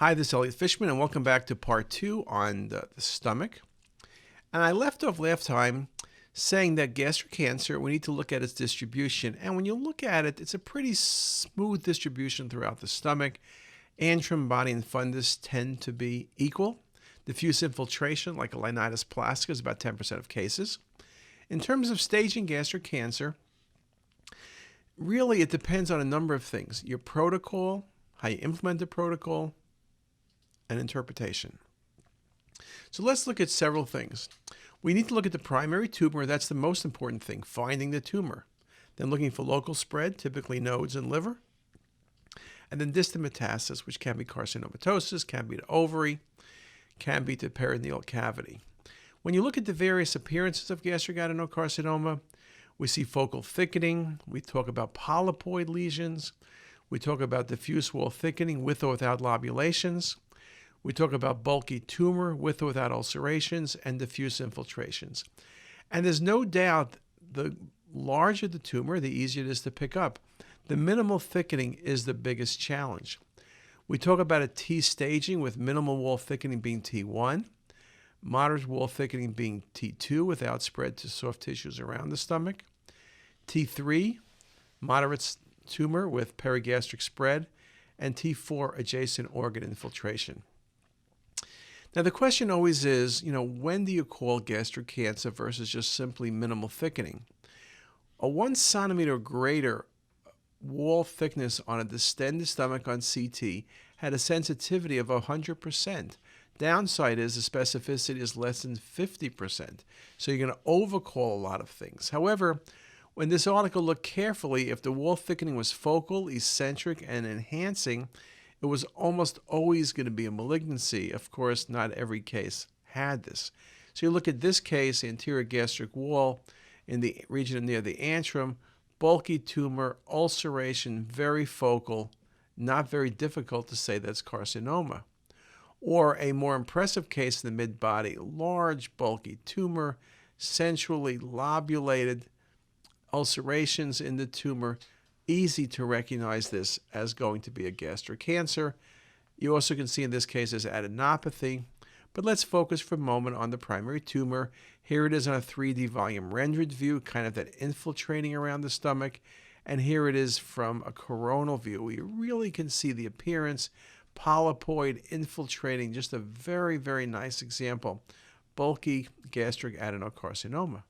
Hi, this is Elliot Fishman, and welcome back to part 2 on the stomach. And I left off last time saying that gastric cancer, we need to look at its distribution. And when you look at it, it's a pretty smooth distribution throughout the stomach. Antrum, body, and fundus tend to be equal. Diffuse infiltration, like a Linitis plastica, is about 10% of cases. In terms of staging gastric cancer, really it depends on a number of things. Your protocol, how you implement the protocol, and interpretation. So let's look at several things. We need to look at the primary tumor. That's the most important thing, finding the tumor. Then looking for local spread, typically nodes and liver. And then distant metastasis, which can be carcinomatosis, can be to ovary, can be to peritoneal cavity. When you look at the various appearances of gastric adenocarcinoma, we see focal thickening. We talk about polypoid lesions. We talk about diffuse wall thickening with or without lobulations. We talk about bulky tumor with or without ulcerations and diffuse infiltrations. And there's no doubt the larger the tumor, the easier it is to pick up. The minimal thickening is the biggest challenge. We talk about a T staging with minimal wall thickening being T1, moderate wall thickening being T2 without spread to soft tissues around the stomach, T3, moderate tumor with perigastric spread, and T4, adjacent organ infiltration. Now, the question always is, when do you call gastric cancer versus just simply minimal thickening? A 1 centimeter or greater wall thickness on a distended stomach on CT had a sensitivity of 100%. Downside is the specificity is less than 50%. So you're going to overcall a lot of things. However, when this article looked carefully, if the wall thickening was focal, eccentric, and enhancing, it was almost always going to be a malignancy. Of course, not every case had this. So you look at this case, anterior gastric wall in the region near the antrum, bulky tumor, ulceration, very focal, not very difficult to say that's carcinoma. Or a more impressive case in the mid-body, large bulky tumor, centrally lobulated, ulcerations in the tumor, easy to recognize this as going to be a gastric cancer. You also can see in this case as adenopathy. But let's focus for a moment on the primary tumor. Here it is on a 3D volume rendered view, kind of that infiltrating around the stomach. And here it is from a coronal view. We really can see the appearance, polypoid, infiltrating, just a very, very nice example. Bulky gastric adenocarcinoma.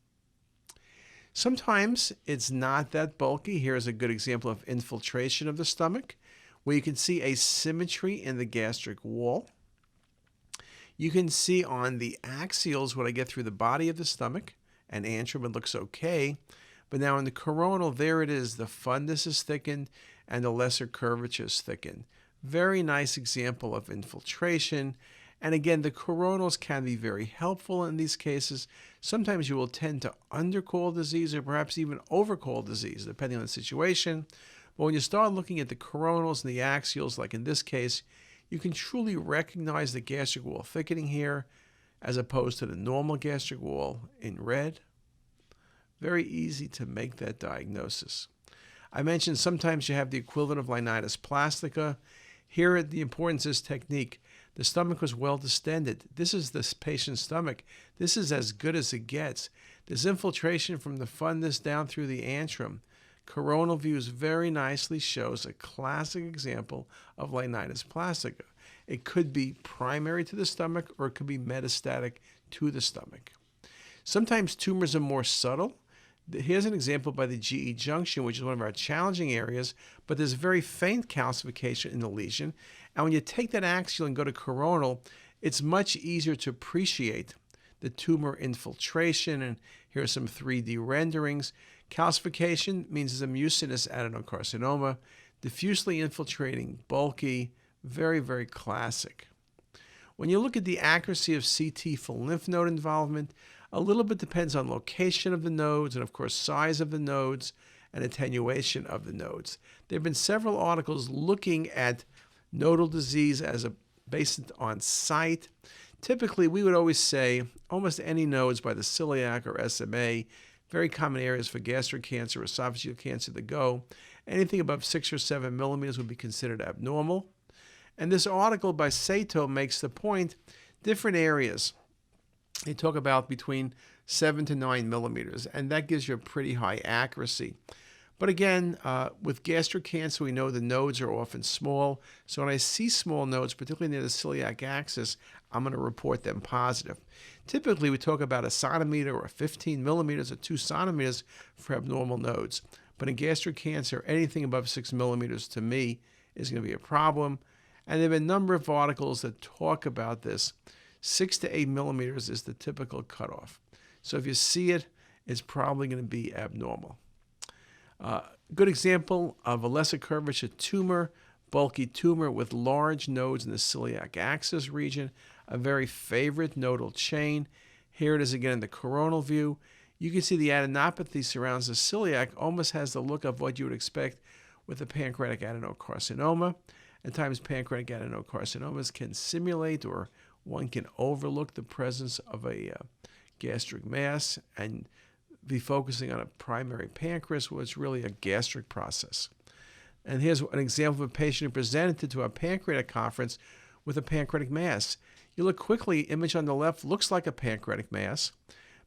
Sometimes it's not that bulky. Here's a good example of infiltration of the stomach, where you can see asymmetry in the gastric wall. You can see on the axials when I get through the body of the stomach, and antrum, it looks okay. But now in the coronal, there it is. The fundus is thickened and the lesser curvature is thickened. Very nice example of infiltration. And again, the coronals can be very helpful in these cases. Sometimes you will tend to undercall disease or perhaps even overcall disease, depending on the situation. But when you start looking at the coronals and the axials, like in this case, you can truly recognize the gastric wall thickening here as opposed to the normal gastric wall in red. Very easy to make that diagnosis. I mentioned sometimes you have the equivalent of Linitis plastica. Here, the importance is technique. The stomach was well distended. This is this patient's stomach. This is as good as it gets. This infiltration from the fundus down through the antrum. Coronal views very nicely shows a classic example of Linitis plastica. It could be primary to the stomach or it could be metastatic to the stomach. Sometimes tumors are more subtle. Here's an example by the GE junction, which is one of our challenging areas, but there's very faint calcification in the lesion. And when you take that axial and go to coronal, it's much easier to appreciate the tumor infiltration. And here are some 3D renderings. Calcification means it's a mucinous adenocarcinoma, diffusely infiltrating, bulky, very, very classic. When you look at the accuracy of CT for lymph node involvement, a little bit depends on location of the nodes and, of course, size of the nodes and attenuation of the nodes. There have been several articles looking at nodal disease as based on site. Typically, we would always say almost any nodes by the celiac or SMA, very common areas for gastric cancer, esophageal cancer to go. Anything above 6 or 7 millimeters would be considered abnormal. And this article by Sato makes the point, different areas. They talk about between 7 to 9 millimeters, and that gives you a pretty high accuracy. But again, with gastric cancer, we know the nodes are often small. So when I see small nodes, particularly near the celiac axis, I'm going to report them positive. Typically, we talk about a centimeter or 15 millimeters or 2 centimeters for abnormal nodes. But in gastric cancer, anything above 6 millimeters to me is going to be a problem. And there have been a number of articles that talk about this. 6 to 8 millimeters is the typical cutoff. So if you see it, it's probably going to be abnormal. Good example of a lesser curvature tumor, bulky tumor with large nodes in the celiac axis region, a very favorite nodal chain. Here it is again in the coronal view. You can see the adenopathy surrounds the celiac, almost has the look of what you would expect with a pancreatic adenocarcinoma. At times, pancreatic adenocarcinomas can simulate or one can overlook the presence of a gastric mass and be focusing on a primary pancreas, where it's really a gastric process. And here's an example of a patient who presented to a pancreatic conference with a pancreatic mass. You look quickly, image on the left looks like a pancreatic mass,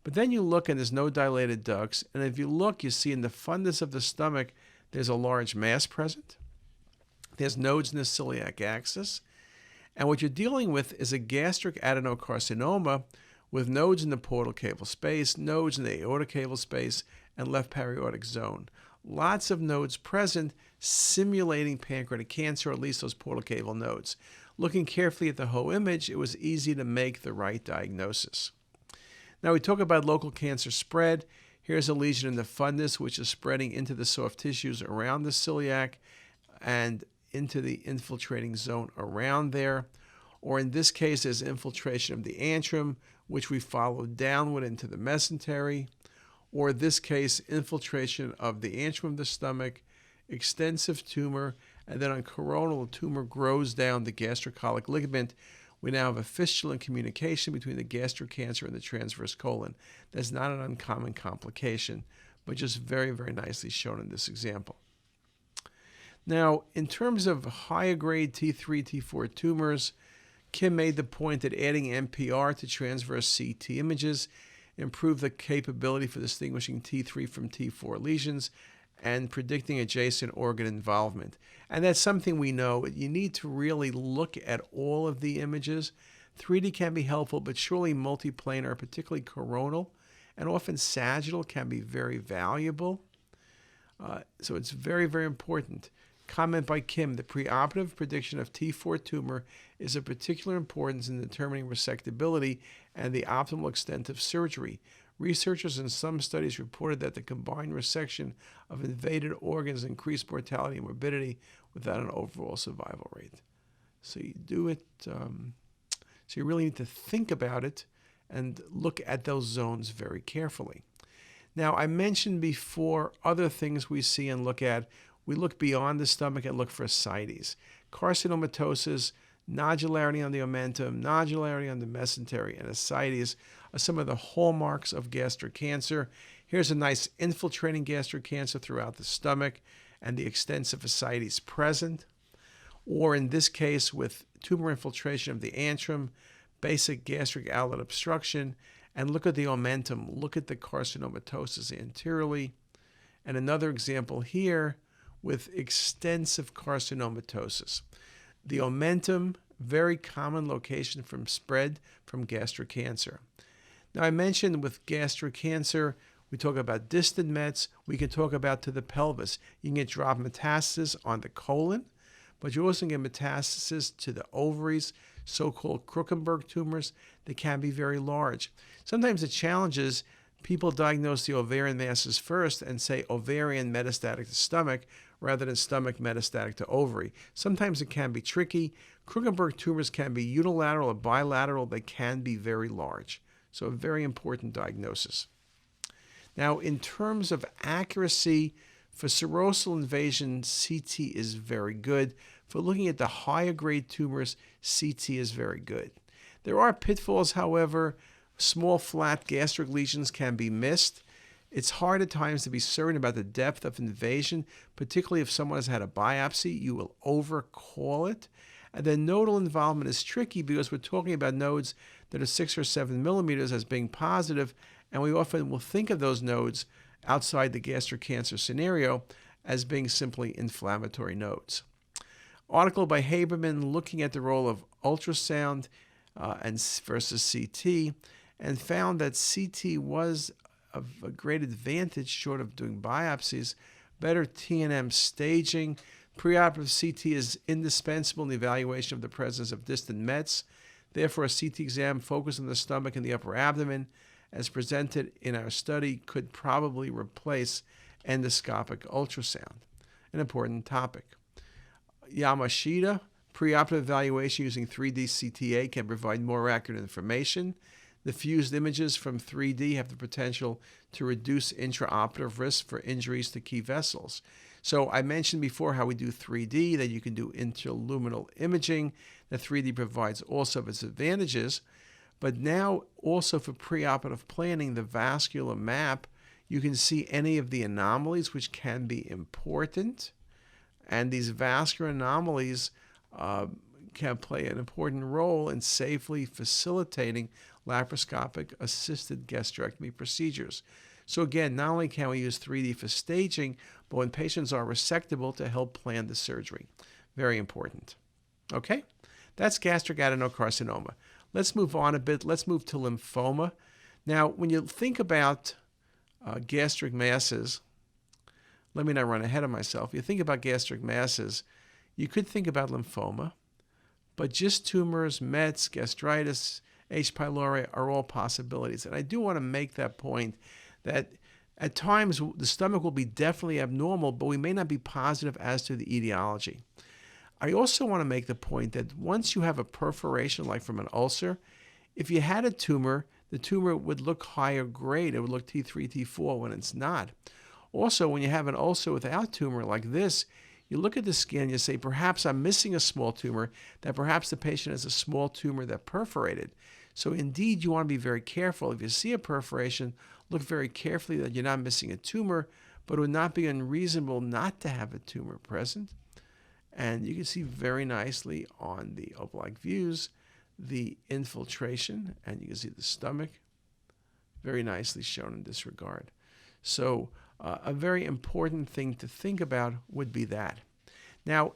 but then you look and there's no dilated ducts, and if you look, you see in the fundus of the stomach, there's a large mass present. There's nodes in the celiac axis, and what you're dealing with is a gastric adenocarcinoma with nodes in the portal cable space, nodes in the aortic cable space, and left paraortic zone. Lots of nodes present, simulating pancreatic cancer, or at least those portal cable nodes. Looking carefully at the whole image, it was easy to make the right diagnosis. Now we talk about local cancer spread. Here's a lesion in the fundus, which is spreading into the soft tissues around the celiac and into the infiltrating zone around there. Or in this case, there's infiltration of the antrum, which we follow downward into the mesentery. Or in this case, infiltration of the antrum of the stomach, extensive tumor, and then on coronal, the tumor grows down the gastrocolic ligament. We now have a fistula in communication between the gastric cancer and the transverse colon. That's not an uncommon complication, but just very, very nicely shown in this example. Now, in terms of higher grade T3, T4 tumors, Kim made the point that adding NPR to transverse CT images improved the capability for distinguishing T3 from T4 lesions and predicting adjacent organ involvement. And that's something we know. You need to really look at all of the images. 3D can be helpful, but surely multiplanar, particularly coronal, and often sagittal, can be very valuable. So it's very, very important. Comment by Kim, the preoperative prediction of T4 tumor is of particular importance in determining resectability and the optimal extent of surgery. Researchers in some studies reported that the combined resection of invaded organs increased mortality and morbidity without an overall survival rate. So you do it, so you really need to think about it and look at those zones very carefully. Now, I mentioned before other things we see and look at. We look beyond the stomach and look for ascites. Carcinomatosis, nodularity on the omentum, nodularity on the mesentery, and ascites are some of the hallmarks of gastric cancer. Here's a nice infiltrating gastric cancer throughout the stomach and the extensive ascites present. Or in this case, with tumor infiltration of the antrum, basic gastric outlet obstruction, and look at the omentum, look at the carcinomatosis anteriorly. And another example here with extensive carcinomatosis. The omentum, very common location from spread from gastric cancer. Now I mentioned with gastric cancer, we talk about distant mets, we can talk about to the pelvis. You can get drop metastasis on the colon, but you also get metastasis to the ovaries, so-called Krukenberg tumors. They can be very large. Sometimes the challenge is people diagnose the ovarian masses first and say ovarian metastatic to stomach rather than stomach metastatic to ovary. Sometimes it can be tricky. Krukenberg tumors can be unilateral or bilateral. They can be very large. So a very important diagnosis. Now, in terms of accuracy, for serosal invasion, CT is very good. For looking at the higher grade tumors, CT is very good. There are pitfalls, however. Small flat gastric lesions can be missed. It's hard at times to be certain about the depth of invasion, particularly if someone has had a biopsy. You will overcall it. And then nodal involvement is tricky because we're talking about nodes that are 6 or 7 millimeters as being positive, and we often will think of those nodes outside the gastric cancer scenario as being simply inflammatory nodes. Article by Haberman looking at the role of ultrasound versus CT, and found that CT was of a great advantage short of doing biopsies, better T&M staging. Preoperative CT is indispensable in the evaluation of the presence of distant mets. Therefore, a CT exam focused on the stomach and the upper abdomen, as presented in our study, could probably replace endoscopic ultrasound. An important topic. Yamashita, preoperative evaluation using 3D CTA can provide more accurate information. The fused images from 3D have the potential to reduce intraoperative risk for injuries to key vessels. So I mentioned before how we do 3D, that you can do interluminal imaging. The 3D provides also of its advantages. But now also for preoperative planning, the vascular map, you can see any of the anomalies which can be important. And these vascular anomalies can play an important role in safely facilitating laparoscopic assisted gastrectomy procedures. So again, not only can we use 3D for staging, but when patients are resectable to help plan the surgery. Very important. Okay, that's gastric adenocarcinoma. Let's move on a bit. Let's move to lymphoma. Now, when you think about gastric masses, let me not run ahead of myself. You think about gastric masses, you could think about lymphoma, but just tumors, mets, gastritis, H. pylori are all possibilities. And I do want to make that point that at times the stomach will be definitely abnormal, but we may not be positive as to the etiology. I also want to make the point that once you have a perforation, like from an ulcer, if you had a tumor, the tumor would look higher grade. It would look T3, T4 when it's not. Also, when you have an ulcer without tumor like this, you look at the scan, you say, perhaps I'm missing a small tumor, that perhaps the patient has a small tumor that perforated. So indeed, you want to be very careful. If you see a perforation, look very carefully that you're not missing a tumor, but it would not be unreasonable not to have a tumor present. And you can see very nicely on the oblique views the infiltration, and you can see the stomach very nicely shown in this regard. So a very important thing to think about would be that. Now,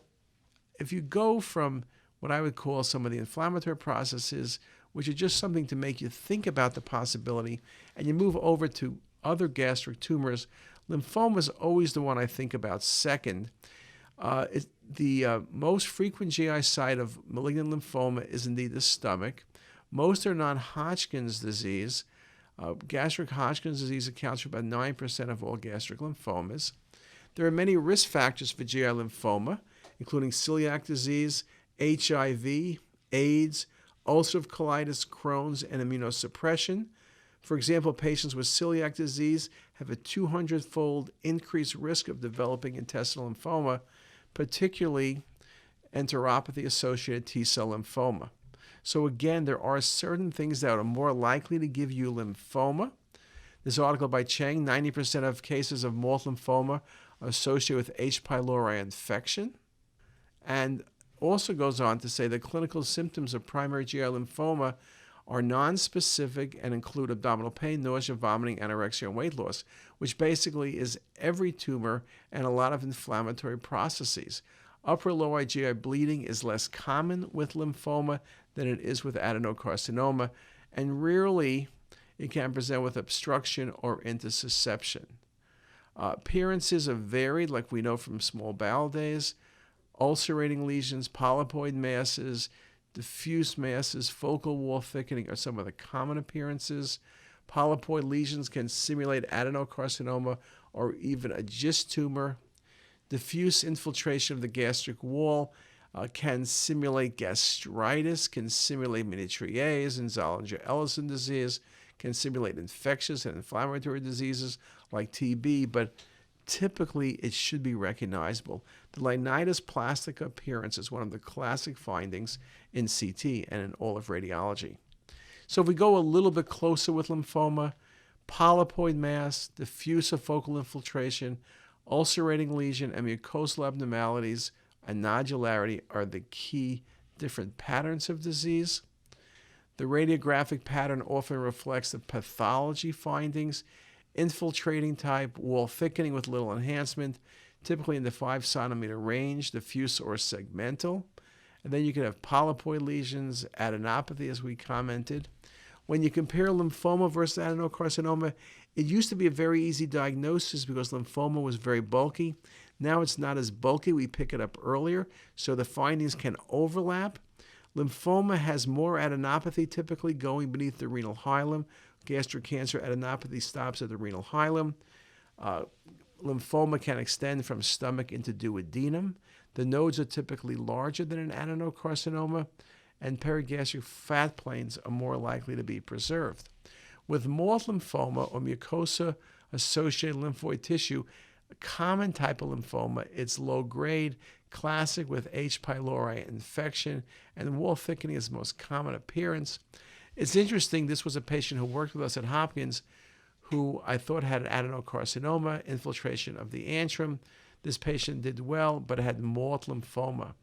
if you go from what I would call some of the inflammatory processes, which are just something to make you think about the possibility, and you move over to other gastric tumors, lymphoma is always the one I think about second. The most frequent GI site of malignant lymphoma is indeed the stomach. Most are non-Hodgkin's disease. Gastric Hodgkin's disease accounts for about 9% of all gastric lymphomas. There are many risk factors for GI lymphoma, including celiac disease, HIV, AIDS, ulcerative colitis, Crohn's, and immunosuppression. For example, patients with celiac disease have a 200-fold increased risk of developing intestinal lymphoma, particularly enteropathy-associated T-cell lymphoma. So again, there are certain things that are more likely to give you lymphoma. This article by Cheng, 90% of cases of MALT lymphoma are associated with H. pylori infection. And also goes on to say that clinical symptoms of primary GI lymphoma are nonspecific and include abdominal pain, nausea, vomiting, anorexia, and weight loss, which basically is every tumor and a lot of inflammatory processes. Upper lower GI bleeding is less common with lymphoma than it is with adenocarcinoma, and rarely it can present with obstruction or intussusception. Appearances are varied, like we know from small bowel days. Ulcerating lesions, polypoid masses, diffuse masses, focal wall thickening are some of the common appearances. Polypoid lesions can simulate adenocarcinoma or even a GIST tumor. Diffuse infiltration of the gastric wall can simulate gastritis, can simulate menetriase and Zollinger-Ellison disease, can simulate infectious and inflammatory diseases like TB, but typically it should be recognizable. The linitis plastica appearance is one of the classic findings in CT and in all of radiology. So if we go a little bit closer with lymphoma, polypoid mass, diffuse or focal infiltration, ulcerating lesion, and mucosal abnormalities and nodularity are the key different patterns of disease. The radiographic pattern often reflects the pathology findings, infiltrating type, wall thickening with little enhancement, typically in the 5 centimeter range, diffuse or segmental. And then you can have polypoid lesions, adenopathy, as we commented. When you compare lymphoma versus adenocarcinoma, it used to be a very easy diagnosis because lymphoma was very bulky. Now it's not as bulky. We pick it up earlier, so the findings can overlap. Lymphoma has more adenopathy, typically going beneath the renal hilum. Gastric cancer adenopathy stops at the renal hilum. Lymphoma can extend from stomach into duodenum. The nodes are typically larger than an adenocarcinoma, and perigastric fat planes are more likely to be preserved. With MALT lymphoma or mucosa-associated lymphoid tissue, a common type of lymphoma, it's low grade, classic with H. pylori infection, and wall thickening is the most common appearance. It's interesting, this was a patient who worked with us at Hopkins who I thought had an adenocarcinoma, infiltration of the antrum. This patient did well, but had MALT lymphoma.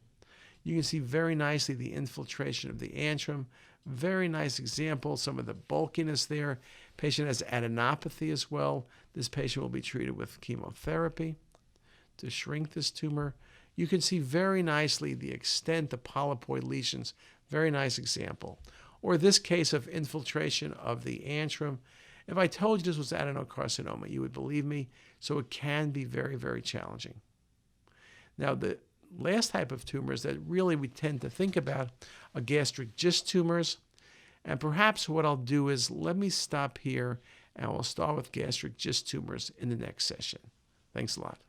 You can see very nicely the infiltration of the antrum. Very nice example, some of the bulkiness there. Patient has adenopathy as well. This patient will be treated with chemotherapy to shrink this tumor. You can see very nicely the extent of polypoid lesions. Very nice example. Or this case of infiltration of the antrum. If I told you this was adenocarcinoma, you would believe me. So it can be very, very challenging. Now, the last type of tumors that really we tend to think about are gastric GIST tumors. And perhaps what I'll do is let me stop here and we'll start with gastric GIST tumors in the next session. Thanks a lot.